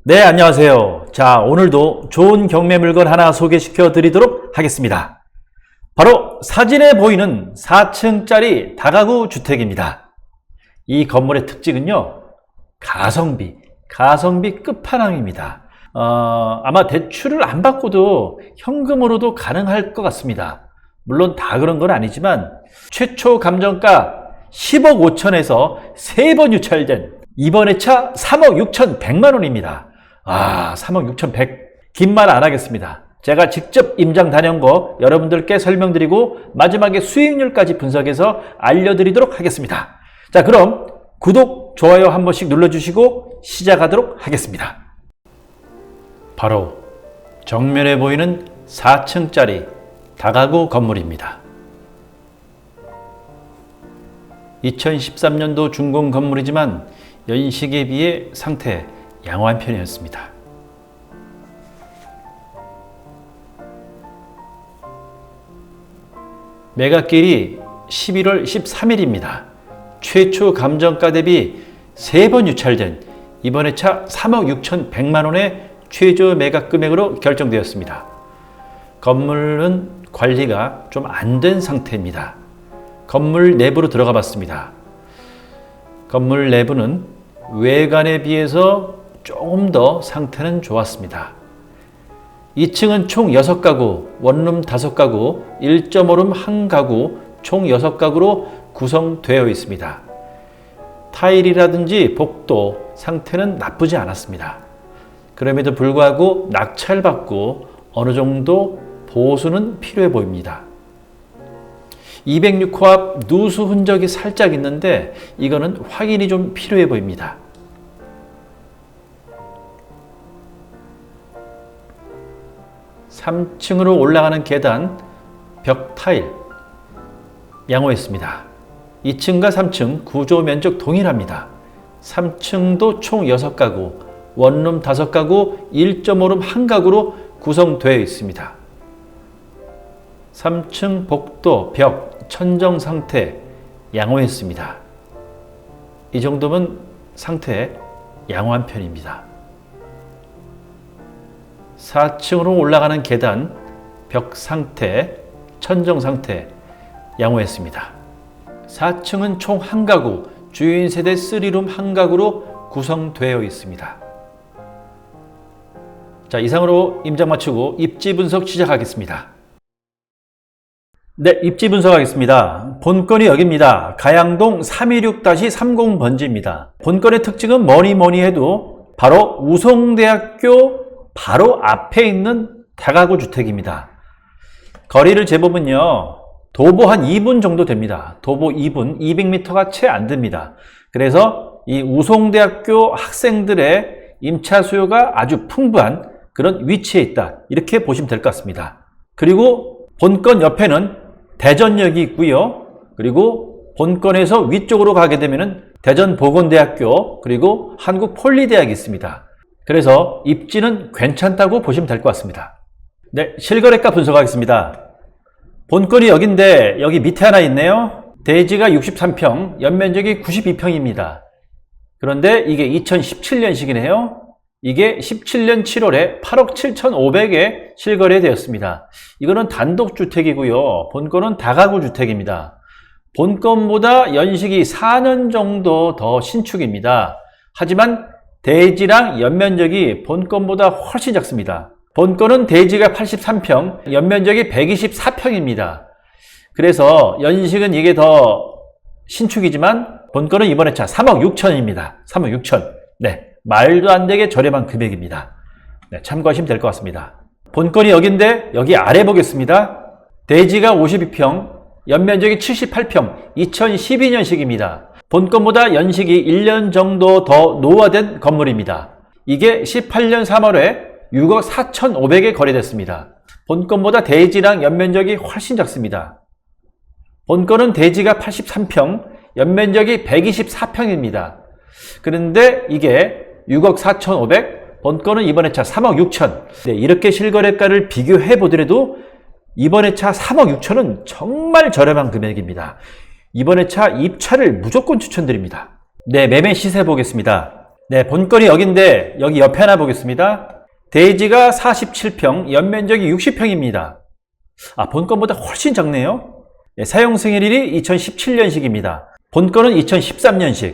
네, 안녕하세요. 자, 오늘도 좋은 경매 물건 하나 소개시켜 드리도록 하겠습니다. 바로 사진에 보이는 4층짜리 다가구 주택입니다. 이 건물의 특징은요, 가성비 끝판왕입니다. 아마 대출을 안 받고도 현금으로도 가능할 것 같습니다. 물론 다 그런 건 아니지만 최초 감정가 10억 5천에서 3번 유찰된 이번에 차 3억 6천100만 원입니다. 3억 6천100. 긴 말 안 하겠습니다. 제가 직접 임장 다녀온 거 여러분들께 설명드리고 마지막에 수익률까지 분석해서 알려드리도록 하겠습니다. 자, 그럼 구독, 좋아요 한 번씩 눌러주시고 시작하도록 하겠습니다. 바로 정면에 보이는 4층짜리 다가구 건물입니다. 2013년도 준공 건물이지만 연식에 비해 상태 양호한 편이었습니다. 매각일이 11월 13일입니다. 최초 감정가 대비 3번 유찰된 이번에 차 3억 6천100만 원의 최저 매각 금액으로 결정되었습니다. 건물은 관리가 좀 안 된 상태입니다. 건물 내부로 들어가 봤습니다. 건물 내부는 외관에 비해서 조금 더 상태는 좋았습니다. 2층은 총 6가구, 원룸 5가구, 1.5룸 1가구, 총 6가구로 구성되어 있습니다. 타일이라든지 복도 상태는 나쁘지 않았습니다. 그럼에도 불구하고 낙찰받고 어느 정도 보수는 필요해 보입니다. 206호 앞 누수 흔적이 살짝 있는데 이거는 확인이 좀 필요해 보입니다. (3층으로) 올라가는 계단 벽 타일 양호했습니다. 2층과 3층 구조 면적 동일합니다. 3층도 총 6가구, 원룸 5가구, 1.5룸 1가구로 구성되어 있습니다. 3층 복도, 벽, 천정 상태 양호했습니다. 이 정도면 상태 양호한 편입니다. 4층으로 올라가는 계단, 벽 상태, 천정 상태 양호했습니다. 4층은 총 1가구, 주인 세대 3룸 1가구로 구성되어 있습니다. 자, 이상으로 임장 마치고 입지 분석 시작하겠습니다. 네, 입지 분석하겠습니다. 본건이 여기입니다. 가양동 326-30번지입니다. 본건의 특징은 뭐니 해도 바로 우송대학교 바로 앞에 있는 다가구 주택입니다. 거리를 재보면요, 도보 한 2분 정도 됩니다. 도보 2분, 200m가 채 안 됩니다. 그래서 이 우송대학교 학생들의 임차 수요가 아주 풍부한 그런 위치에 있다, 이렇게 보시면 될 것 같습니다. 그리고 본건 옆에는 대전역이 있고요. 그리고 본건에서 위쪽으로 가게 되면 대전보건대학교 그리고 한국폴리대학이 있습니다. 그래서 입지는 괜찮다고 보시면 될 것 같습니다. 네, 실거래가 분석하겠습니다. 본건이 여기인데 여기 밑에 하나 있네요. 대지가 63평, 연면적이 92평입니다. 그런데 이게 2017년식이네요. 이게 17년 7월에 8억 7,500에 실거래되었습니다. 이거는 단독주택이고요. 본건은 다가구 주택입니다. 본건보다 연식이 4년 정도 더 신축입니다. 하지만 대지랑 연면적이 본건보다 훨씬 작습니다. 본건은 대지가 83평, 연면적이 124평입니다. 그래서 연식은 이게 더 신축이지만 본건은 이번에 차 3억 6천입니다. 3억 6천. 네, 말도 안 되게 저렴한 금액입니다. 네, 참고하시면 될 것 같습니다. 본건이 여기인데 여기 아래 보겠습니다. 대지가 52평, 연면적이 78평, 2012년식입니다. 본건보다 연식이 1년 정도 더 노후화된 건물입니다. 이게 18년 3월에 6억 4,500에 거래됐습니다. 본건보다 대지랑 연면적이 훨씬 작습니다. 본건은 대지가 83평, 연면적이 124평입니다. 그런데 이게 6억 4,500, 본건은 이번에 차 3억 6천. 네, 이렇게 실거래가를 비교해 보더라도 이번에 차 3억 6천은 정말 저렴한 금액입니다. 이번에 차 입차를 무조건 추천드립니다. 네, 매매 시세 보겠습니다. 네, 본건이 여기인데 여기 옆에 하나 보겠습니다. 대지가 47평, 연면적이 60평입니다. 본건보다 훨씬 작네요. 네, 사용 승인일이 2017년식입니다. 본건은 2013년식.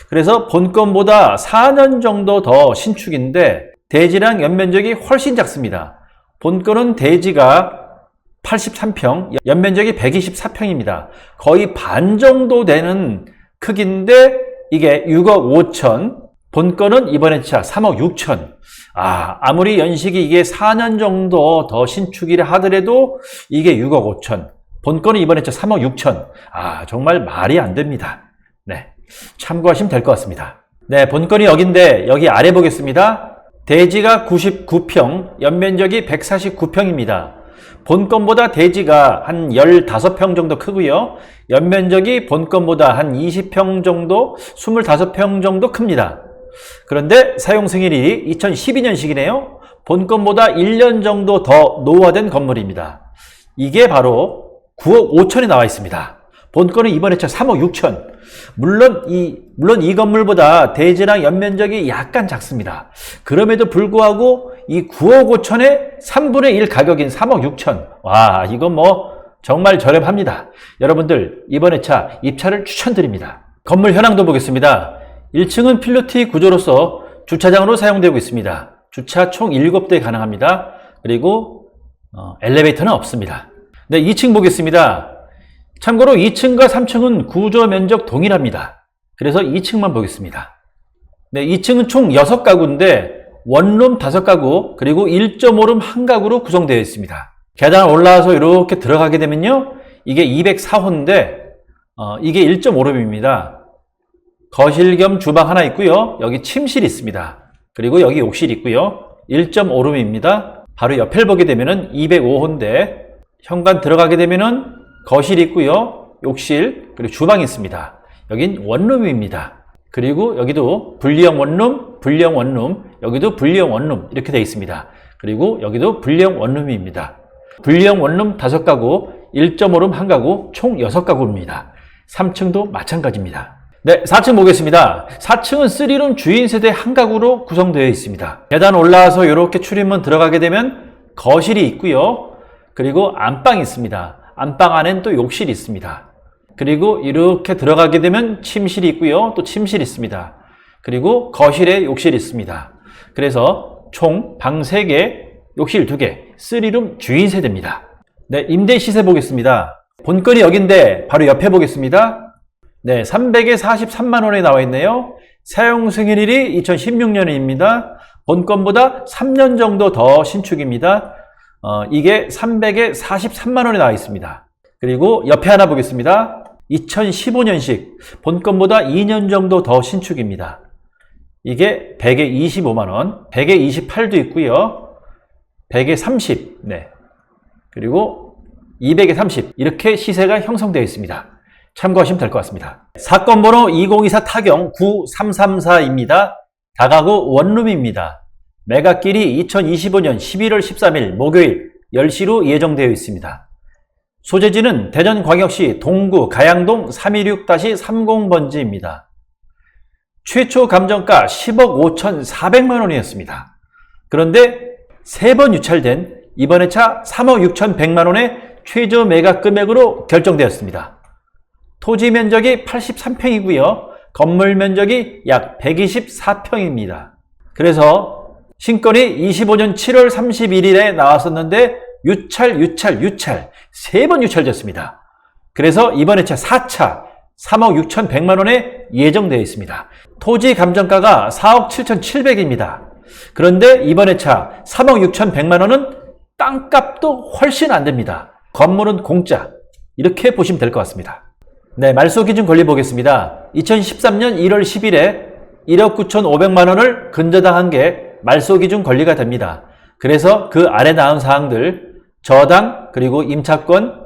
그래서 본건보다 4년 정도 더 신축인데 대지랑 연면적이 훨씬 작습니다. 본건은 대지가 83평, 연면적이 124평입니다. 거의 반 정도 되는 크기인데 이게 6억 5천, 본건은 이번에 차 3억 6천. 아무리 연식이 이게 4년 정도 더 신축이라 하더라도 이게 6억 5천. 본건은 이번에 차 3억 6천. 정말 말이 안 됩니다. 네. 참고하시면 될 것 같습니다. 네, 본건이 여기인데 여기 아래 보겠습니다. 대지가 99평, 연면적이 149평입니다. 본건보다 대지가 한 15평 정도 크고요. 연면적이 본건보다 한 20평 정도, 25평 정도 큽니다. 그런데 사용 승인일이 2012년식이네요. 본건보다 1년 정도 더 노후화된 건물입니다. 이게 바로 9억 5천에 나와 있습니다. 본건은 이번에 차 3억 6천. 물론 이 건물보다 대지랑 연면적이 약간 작습니다. 그럼에도 불구하고 이 9억 5천의 3분의 1 가격인 3억 6천. 이건 정말 저렴합니다. 여러분들 이번에 차 입차를 추천드립니다. 건물 현황도 보겠습니다. 1층은 필로티 구조로서 주차장으로 사용되고 있습니다. 주차 총 7대 가능합니다. 그리고 엘리베이터는 없습니다. 네, 2층 보겠습니다. 참고로 2층과 3층은 구조 면적 동일합니다. 그래서 2층만 보겠습니다. 네, 2층은 총 6가구인데 원룸 5가구 그리고 1.5룸 1가구로 구성되어 있습니다. 계단 올라와서 이렇게 들어가게 되면요. 이게 204호인데 이게 1.5룸입니다. 거실 겸 주방 하나 있고요. 여기 침실이 있습니다. 그리고 여기 욕실 있고요. 1.5룸입니다. 바로 옆을 보게 되면은 205호인데 현관 들어가게 되면은 거실이 있고요. 욕실 그리고 주방이 있습니다. 여긴 원룸입니다. 그리고 여기도 분리형 원룸, 분리형 원룸, 여기도 분리형 원룸 이렇게 되어 있습니다. 그리고 여기도 분리형 원룸입니다. 분리형 원룸 5가구, 1.5룸 1가구, 총 6가구입니다. 3층도 마찬가지입니다. 네, 4층 보겠습니다. 4층은 3룸 주인 세대 1가구로 구성되어 있습니다. 계단 올라와서 이렇게 출입문 들어가게 되면 거실이 있고요. 그리고 안방이 있습니다. 안방 안엔 또 욕실이 있습니다. 그리고 이렇게 들어가게 되면 침실이 있고요. 또 침실이 있습니다. 그리고 거실에 욕실이 있습니다. 그래서 총 방 3개, 욕실 2개, 3룸 주인 세대입니다. 네, 임대 시세 보겠습니다. 본건이 여긴데 바로 옆에 보겠습니다. 네, 300에 43만 원에 나와 있네요. 사용 승인일이 2016년입니다. 본건보다 3년 정도 더 신축입니다. 이게 300에 43만 원에 나와 있습니다. 그리고 옆에 하나 보겠습니다. 2015년식, 본건보다 2년 정도 더 신축입니다. 이게 100에 25만 원, 100에 28도 있고요. 100에 30, 네. 그리고 200에 30, 이렇게 시세가 형성되어 있습니다. 참고하시면 될 것 같습니다. 사건 번호 2024 타경 9334입니다. 다가구 원룸입니다. 매각길이 2025년 11월 13일 목요일 10시로 예정되어 있습니다. 소재지는 대전광역시 동구 가양동 326-30번지입니다. 최초 감정가 10억 5,400만 원이었습니다. 그런데 3번 유찰된 이번에 차 3억 6,100만 원의 최저 매각 금액으로 결정되었습니다. 토지 면적이 83평이고요. 건물 면적이 약 124평입니다. 그래서 신건이 25년 7월 31일에 나왔었는데 유찰 3번 유찰됐습니다. 그래서 이번에 차 4차 3억 6,100만 원에 예정되어 있습니다. 토지 감정가가 4억 7,700입니다. 그런데 이번에 차 3억 6,100만 원은 땅값도 훨씬 안 됩니다. 건물은 공짜. 이렇게 보시면 될 것 같습니다. 네, 말소 기준 권리 보겠습니다. 2013년 1월 10일에 1억 9,500만 원을 근저당한 게 말소 기준 권리가 됩니다. 그래서 그 아래 나온 사항들, 저당, 그리고 임차권,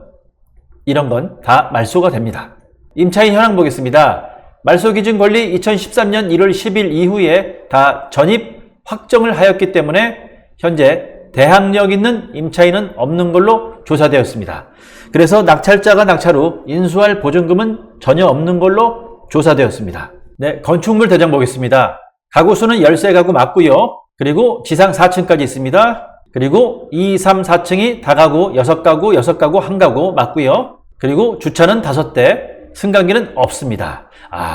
이런 건 다 말소가 됩니다. 임차인 현황 보겠습니다. 말소 기준 권리 2013년 1월 10일 이후에 다 전입 확정을 하였기 때문에 현재 대항력 있는 임차인은 없는 걸로 조사되었습니다. 그래서 낙찰자가 낙찰 후 인수할 보증금은 전혀 없는 걸로 조사되었습니다. 네, 건축물 대장 보겠습니다. 가구 수는 13가구 맞고요. 그리고 지상 4층까지 있습니다. 그리고 2, 3, 4층이 다가구 6가구, 6가구, 1가구 맞고요. 그리고 주차는 5대, 승강기는 없습니다.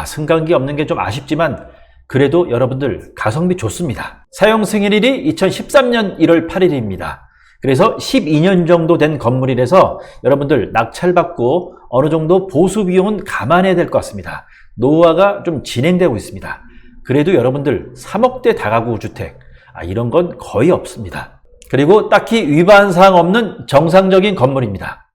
승강기 없는 게 좀 아쉽지만 그래도 여러분들 가성비 좋습니다. 사용 승인일이 2013년 1월 8일입니다. 그래서 12년 정도 된 건물이라서 여러분들 낙찰받고 어느 정도 보수 비용은 감안해야 될 것 같습니다. 노후화가 좀 진행되고 있습니다. 그래도 여러분들 3억대 다가구 주택 이런 건 거의 없습니다. 그리고 딱히 위반 사항 없는 정상적인 건물입니다.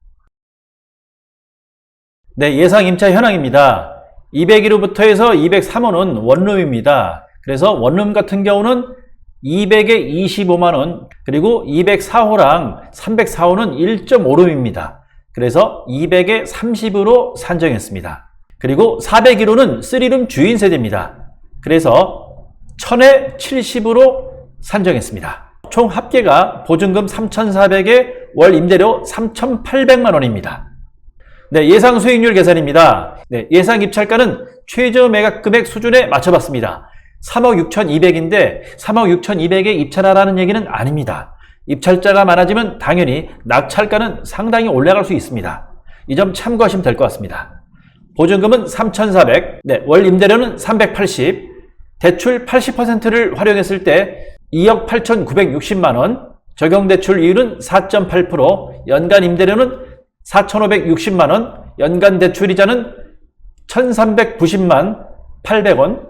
네, 예상 임차 현황입니다. 201호부터 해서 203호는 원룸입니다. 그래서 원룸 같은 경우는 200에 25만원, 그리고 204호랑 304호는 1.5룸입니다. 그래서 200에 30으로 산정했습니다. 그리고 401호는 3룸 주인 세대입니다. 그래서 1000에 70으로 산정했습니다. 총 합계가 보증금 3,400에 월 임대료 3,800만원입니다. 네, 예상 수익률 계산입니다. 네, 예상 입찰가는 최저 매각 금액 수준에 맞춰봤습니다. 3억 6,200인데 3억 6,200에 입찰하라는 얘기는 아닙니다. 입찰자가 많아지면 당연히 낙찰가는 상당히 올라갈 수 있습니다. 이 점 참고하시면 될 것 같습니다. 보증금은 3,400, 네, 월 임대료는 380, 대출 80%를 활용했을 때 2억 8,960만원, 적용대출 이율은 4.8%, 연간 임대료는 4,560만원, 연간 대출이자는 1,390만 800원,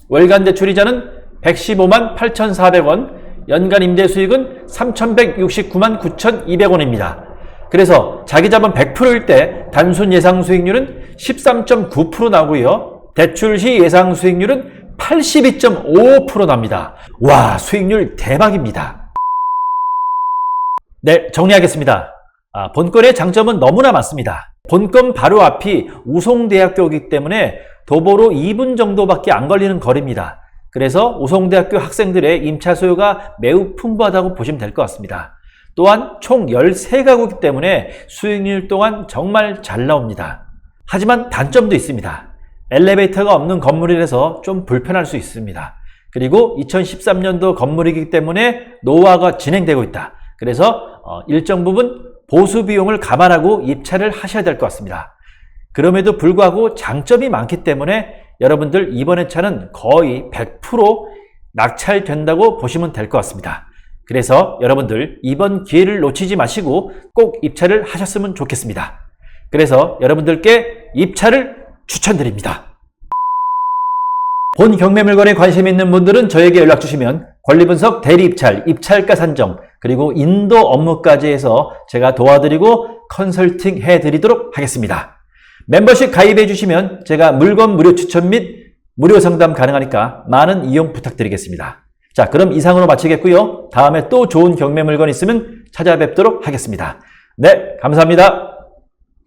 월간 대출이자는 115만 8,400원, 연간 임대수익은 3,169만 9,200원입니다. 그래서 자기자본 100%일 때 단순 예상 수익률은 13.9% 나오고요. 대출 시 예상 수익률은 82.5% 납니다. 와, 수익률 대박입니다. 네, 정리하겠습니다. 본건의 장점은 너무나 많습니다. 본건 바로 앞이 우송대학교이기 때문에 도보로 2분 정도밖에 안 걸리는 거리입니다. 그래서 우송대학교 학생들의 임차 수요가 매우 풍부하다고 보시면 될 것 같습니다. 또한 총 13가구이기 때문에 수익률 또한 정말 잘 나옵니다. 하지만 단점도 있습니다. 엘리베이터가 없는 건물이라서 좀 불편할 수 있습니다. 그리고 2013년도 건물이기 때문에 노후화가 진행되고 있다. 그래서 일정 부분 보수 비용을 감안하고 입찰을 하셔야 될 것 같습니다. 그럼에도 불구하고 장점이 많기 때문에 여러분들 이번에 차는 거의 100% 낙찰된다고 보시면 될 것 같습니다. 그래서 여러분들 이번 기회를 놓치지 마시고 꼭 입찰을 하셨으면 좋겠습니다. 그래서 여러분들께 입찰을 추천드립니다. 본 경매 물건에 관심 있는 분들은 저에게 연락 주시면 권리분석, 대리입찰, 입찰가 산정, 그리고 인도 업무까지 해서 제가 도와드리고 컨설팅 해드리도록 하겠습니다. 멤버십 가입해 주시면 제가 물건 무료 추천 및 무료 상담 가능하니까 많은 이용 부탁드리겠습니다. 자, 그럼 이상으로 마치겠고요. 다음에 또 좋은 경매 물건 있으면 찾아뵙도록 하겠습니다. 네, 감사합니다.